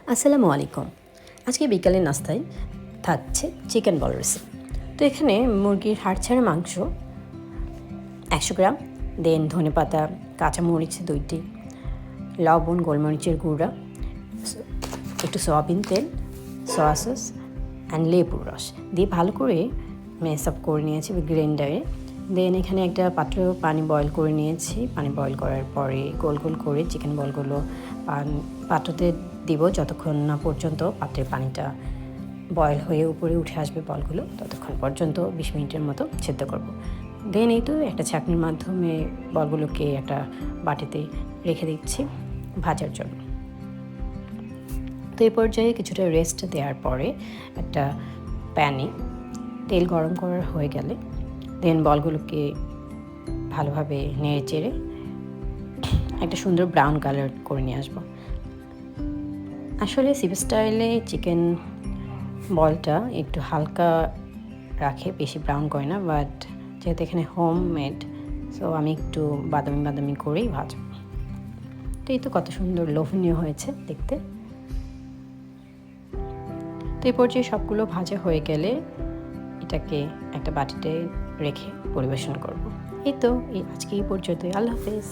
আসসালামু আলাইকুম। আজকে বিকালের নাস্তায় থাকছে চিকেন বল রেসিপি। তো এখানে মুরগির হাড় ছাড়া মাংস 100 গ্রাম, দেন ধনেপাতা, কাঁচামরিচ 2টি, লবণ, গোলমরিচের গুঁড়া, একটু সয়াবিন তেল, সয়া সস অ্যান্ড লেবুর রস দিয়ে ভালো করে মেস আপ করে নিয়েছি গ্রাইন্ডারে। দেন এখানে একটা পাত্রে পানি বয়েল করে নিয়েছি। পানি বয়েল করার পরে গোল গোল করে চিকেন বলগুলো পাত্রতে দিব যতক্ষণ না পর্যন্ত পাত্রের পানিটা বয়েল হয়ে উপরে উঠে আসবে বলগুলো, ততক্ষণ পর্যন্ত 20 মিনিটের মতো সেদ্ধ করব। দেন এই তো একটা ছাঁকনির মাধ্যমে বলগুলোকে একটা বাটিতে রেখে দিচ্ছি ভাজার জন্য। তো এই পর্যায়ে কিছুটা রেস্ট দেওয়ার পরে একটা প্যানে তেল গরম করা হয়ে গেলে দেন বলগুলোকে ভালোভাবে নেড়ে চেড়ে একটা সুন্দর ব্রাউন কালার করে নিয়ে আসবো। আসলে সিপ স্টাইলে চিকেন বলটা একটু হালকা রাখে, বেশি ব্রাউন করে না, বাট যেহেতু এখানে হোম মেড সো আমি একটু বাদামি বাদামি করেই ভাজব। তো এই তো কত সুন্দর লোভনীয় হয়েছে দেখতে। তো এই পর্যায়ে সবগুলো ভাজা হয়ে গেলে এটাকে একটা বাটিতে রেখে পরিবেশন করব। এই তো আজকে এই পর্যন্তই। আল্লাহ হাফেজ।